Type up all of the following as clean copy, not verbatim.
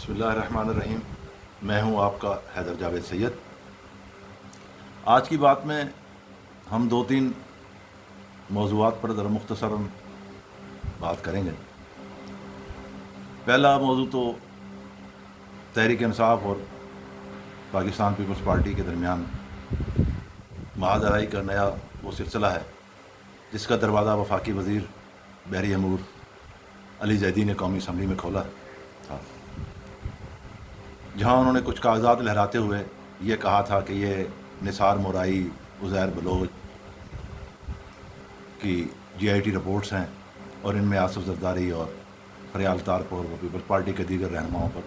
بسم اللہ الرحمن الرحیم. میں ہوں آپ کا حیدر جاوید سید. آج کی بات میں ہم دو تین موضوعات پر ذرا مختصراً بات کریں گے. پہلا موضوع تو تحریک انصاف اور پاکستان پیپلز پارٹی کے درمیان معاہدہ کا نیا وہ سلسلہ ہے جس کا دروازہ وفاقی وزیر بحری امور علی زیدی نے قومی اسمبلی میں کھولا تھا، جہاں انہوں نے کچھ کاغذات لہراتے ہوئے یہ کہا تھا کہ یہ نثار مورائی، عزیر بلوچ کی جی آئی ٹی رپورٹس ہیں اور ان میں آصف زرداری اور فریال تارپور اور پیپلز پارٹی کے دیگر رہنماؤں پر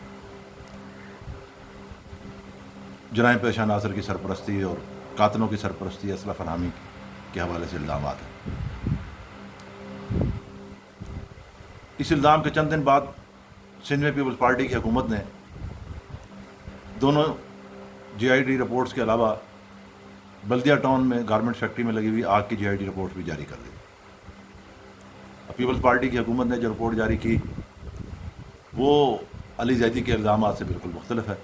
جرائم پیشہ عناصر کی سرپرستی اور قاتلوں کی سرپرستی، اسلحہ فراہمی کے حوالے سے الزامات ہیں. اس الزام کے چند دن بعد سندھ میں پیپلز پارٹی کی حکومت نے دونوں جی آئی ٹی رپورٹس کے علاوہ بلدیہ ٹاؤن میں گارمنٹ فیکٹری میں لگی ہوئی آگ کی جی آئی ٹی رپورٹ بھی جاری کر دی. پیپلز پارٹی کی حکومت نے جو رپورٹ جاری کی وہ علی زیدی کے الزامات سے بالکل مختلف ہے.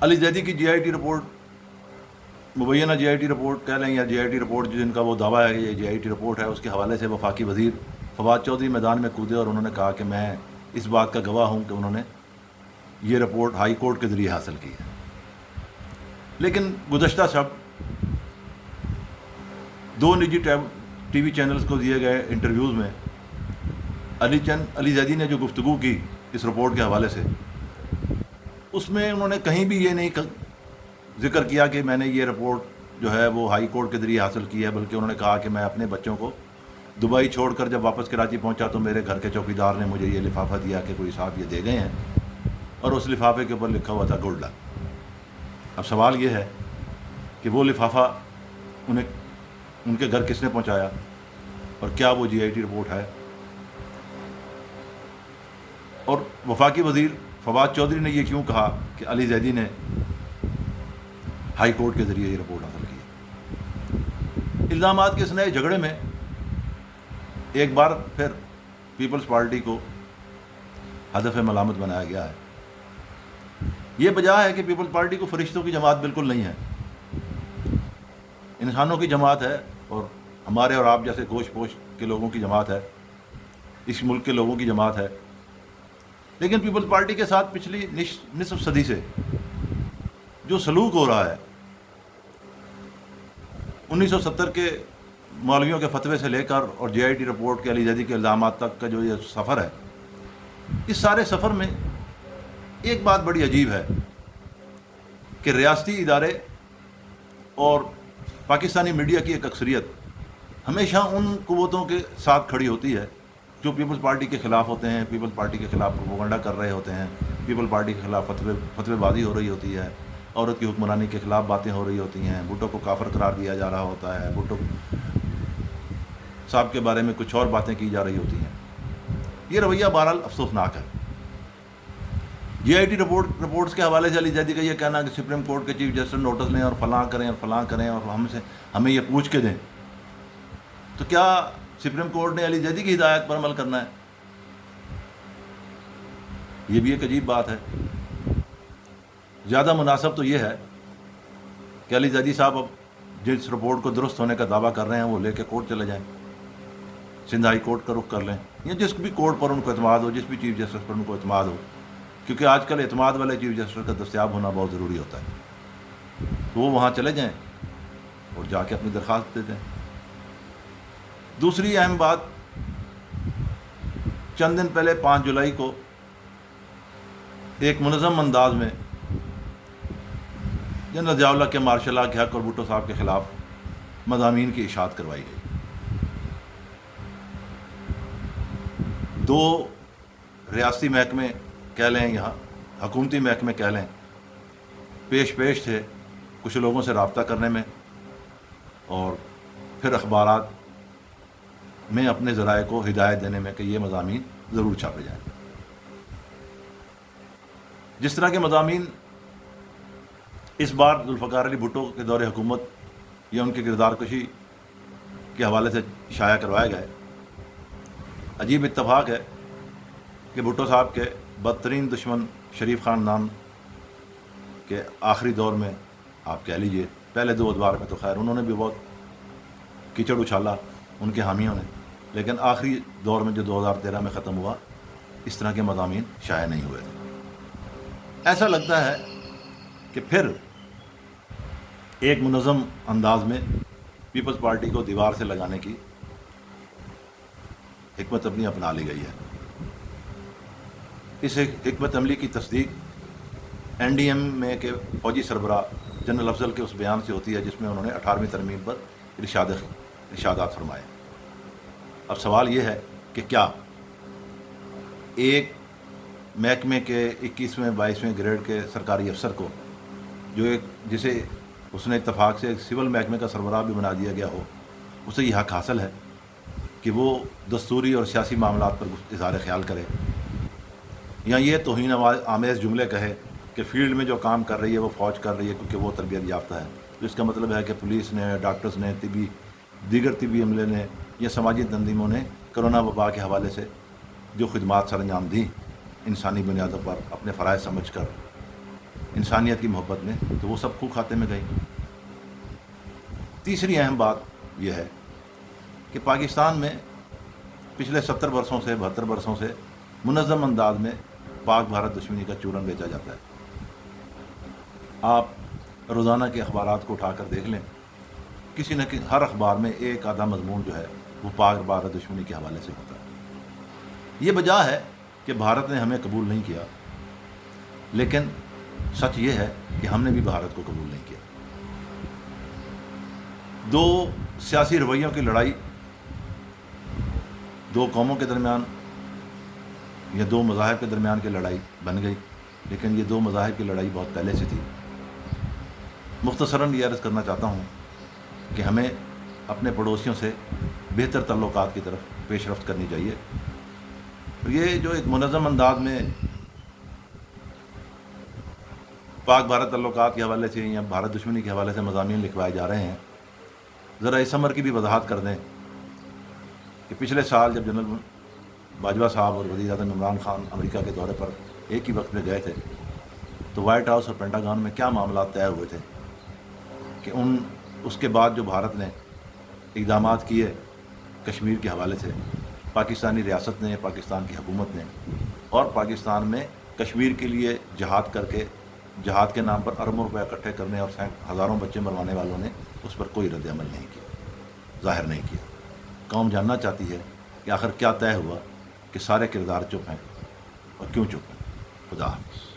علی زیدی کی جی آئی ٹی رپورٹ، مبینہ جی آئی ٹی رپورٹ کہہ لیں یا جی آئی ٹی رپورٹ جن کا وہ دعویٰ ہے کہ یہ جی آئی ٹی رپورٹ ہے، اس کے حوالے سے وفاقی وزیر فواد چودھری میدان میں کودے اور انہوں نے کہا کہ میں اس بات کا گواہ ہوں کہ انہوں نے یہ رپورٹ ہائی کورٹ کے ذریعے حاصل کی ہے. لیکن گزشتہ شب دو نجی ٹی وی چینلز کو دیے گئے انٹرویوز میں علی زیدی نے جو گفتگو کی اس رپورٹ کے حوالے سے، اس میں انہوں نے کہیں بھی یہ نہیں ذکر کیا کہ میں نے یہ رپورٹ جو ہے وہ ہائی کورٹ کے ذریعے حاصل کی ہے، بلکہ انہوں نے کہا کہ میں اپنے بچوں کو دبئی چھوڑ کر جب واپس کراچی پہنچا تو میرے گھر کے چوکیدار نے مجھے یہ لفافہ دیا کہ کوئی صاحب یہ دے گئے ہیں، اور اس لفافے کے اوپر لکھا ہوا تھا گولڈ لک. اب سوال یہ ہے کہ وہ لفافہ ان کے گھر کس نے پہنچایا اور کیا وہ جی آئی ٹی رپورٹ ہے؟ اور وفاقی وزیر فواد چودھری نے یہ کیوں کہا کہ علی زیدی نے ہائی کورٹ کے ذریعے یہ رپورٹ حاصل کی؟ الزامات کے اس نئے جھگڑے میں ایک بار پھر پیپلز پارٹی کو ہدف ملامت بنایا گیا ہے. یہ وجہ ہے کہ پیپلز پارٹی کو فرشتوں کی جماعت بالکل نہیں ہے، انسانوں کی جماعت ہے اور ہمارے اور آپ جیسے گوشت پوش کے لوگوں کی جماعت ہے، اس ملک کے لوگوں کی جماعت ہے. لیکن پیپلز پارٹی کے ساتھ پچھلی نصف صدی سے جو سلوک ہو رہا ہے، 1970 کے مولویوں کے فتوے سے لے کر اور جے آئی ٹی رپورٹ کے علی زیدی کے الزامات تک کا جو یہ سفر ہے، اس سارے سفر میں ایک بات بڑی عجیب ہے کہ ریاستی ادارے اور پاکستانی میڈیا کی ایک اکثریت ہمیشہ ان قوتوں کے ساتھ کھڑی ہوتی ہے جو پیپلز پارٹی کے خلاف ہوتے ہیں، پیپلز پارٹی کے خلاف پروپیگنڈا کر رہے ہوتے ہیں، پیپل پارٹی کے خلاف فتوے بازی ہو رہی ہوتی ہے، عورت کی حکمرانی کے خلاف باتیں ہو رہی ہوتی ہیں، بھٹو کو کافر قرار دیا جا رہا ہوتا ہے، بھٹو صاحب کے بارے میں کچھ اور باتیں کی جا رہی ہوتی ہیں. یہ رویہ بہرحال افسوسناک ہے. جی آئی ٹی رپورٹس کے حوالے سے علی زیدی کا یہ کہنا کہ سپریم کورٹ کے چیف جسٹس نوٹس لیں اور فلاں کریں اور فلاں کریں اور ہمیں یہ پوچھ کے دیں، تو کیا سپریم کورٹ نے علی زیدی کی ہدایت پر عمل کرنا ہے؟ یہ بھی ایک عجیب بات ہے. زیادہ مناسب تو یہ ہے کہ علی زیدی صاحب اب جس رپورٹ کو درست ہونے کا دعویٰ کر رہے ہیں وہ لے کے کورٹ چلے جائیں، سندھ ہائی کورٹ کا رخ کر لیں یا جس بھی کورٹ پر ان کو اعتماد ہو، جس بھی چیف جسٹس پر ان کو اعتماد ہو، کیونکہ آج کل اعتماد والے چیف جسٹس کا دستیاب ہونا بہت ضروری ہوتا ہے. تو وہ وہاں چلے جائیں اور جا کے اپنی درخواست دے دیں. دوسری اہم بات، چند دن پہلے 5 جولائی کو ایک منظم انداز میں جنرل ضیاء اللہ کے مارشل لا کے حق اور بھٹو صاحب کے خلاف مضامین کی اشاعت کروائی گئی. 2 ریاستی محکمے کہہ لیں یا حکومتی محکمے کہہ لیں پیش تھے کچھ لوگوں سے رابطہ کرنے میں اور پھر اخبارات میں اپنے ذرائع کو ہدایت دینے میں کہ یہ مضامین ضرور چھاپے جائیں. جس طرح کے مضامین اس بار ذوالفقار علی بھٹو کے دور حکومت یا ان کی کردار کشی کے حوالے سے شائع کروائے گئے، عجیب اتفاق ہے کہ بھٹو صاحب کے بدترین دشمن شریف خاندان کے آخری دور میں آپ کہہ لیجئے، پہلے 2 ادوار میں تو خیر انہوں نے بھی بہت کیچڑ اچھالا ان کے حامیوں نے، لیکن آخری دور میں جو 2013 میں ختم ہوا، اس طرح کے مضامین شائع نہیں ہوئے تھے۔ ایسا لگتا ہے کہ پھر ایک منظم انداز میں پیپلز پارٹی کو دیوار سے لگانے کی حکمت عملی اپنا لی گئی ہے۔ اس حکمت عملی کی تصدیق این ڈی ایم میں کے فوجی سربراہ جنرل افضل کے اس بیان سے ہوتی ہے جس میں انہوں نے 18ویں ترمیم پر ارشادات فرمائے۔ اب سوال یہ ہے کہ کیا ایک محکمے کے 21ویں 22ویں گریڈ کے سرکاری افسر کو جسے اس نے اتفاق سے ایک سول محکمے کا سربراہ بھی بنا دیا گیا ہو، اسے یہ حق حاصل ہے کہ وہ دستوری اور سیاسی معاملات پر اظہار خیال کرے، یا یہ توہین آمیز جملے کہے کہ فیلڈ میں جو کام کر رہی ہے وہ فوج کر رہی ہے کیونکہ وہ تربیت یافتہ ہے؟ تو اس کا مطلب ہے کہ پولیس نے، ڈاکٹرز نے، دیگر طبی عملے نے یا سماجی تنظیموں نے کرونا وبا کے حوالے سے جو خدمات سر انجام دیں انسانی بنیادوں پر اپنے فرائض سمجھ کر انسانیت کی محبت میں، تو وہ سب خوں کھاتے میں گئی۔ تیسری اہم بات یہ ہے کہ پاکستان میں پچھلے 70 برسوں سے 72 برسوں سے منظم انداز میں پاک بھارت دشمنی کا چورن بیچا جاتا ہے۔ آپ روزانہ کے اخبارات کو اٹھا کر دیکھ لیں، کسی نہ ہر اخبار میں ایک آدھا مضمون جو ہے وہ پاک بھارت دشمنی کے حوالے سے ہوتا ہے۔ یہ وجہ ہے کہ بھارت نے ہمیں قبول نہیں کیا، لیکن سچ یہ ہے کہ ہم نے بھی بھارت کو قبول نہیں کیا۔ 2 سیاسی رویوں کی لڑائی 2 قوموں کے درمیان یا 2 مذاہب کے درمیان کی لڑائی بن گئی، لیکن یہ 2 مذاہب کی لڑائی بہت پہلے سے تھی۔ مختصراً یہ عرض کرنا چاہتا ہوں کہ ہمیں اپنے پڑوسیوں سے بہتر تعلقات کی طرف پیش رفت کرنی چاہیے۔ یہ جو ایک منظم انداز میں پاک بھارت تعلقات کے حوالے سے یا بھارت دشمنی کے حوالے سے مضامین لکھوائے جا رہے ہیں، ذرا اس امر کی بھی وضاحت کر دیں کہ پچھلے سال جب جنرل باجوہ صاحب اور وزیر اعظم عمران خان امریکہ کے دورے پر ایک ہی وقت میں گئے تھے تو وائٹ ہاؤس اور پینٹاگون میں کیا معاملات طے ہوئے تھے کہ اس کے بعد جو بھارت نے اقدامات کیے کشمیر کے حوالے سے، پاکستانی ریاست نے، پاکستان کی حکومت نے، اور پاکستان میں کشمیر کے لیے جہاد کر کے جہاد کے نام پر اربوں روپے اکٹھے کرنے اور ہزاروں بچے مروانے والوں نے اس پر کوئی رد عمل نہیں کیا، ظاہر نہیں کیا۔ قوم جاننا چاہتی ہے کہ آخر کیا طے ہوا کہ سارے کردار چپ ہیں اور کیوں چپ ہیں۔ خدا حافظ۔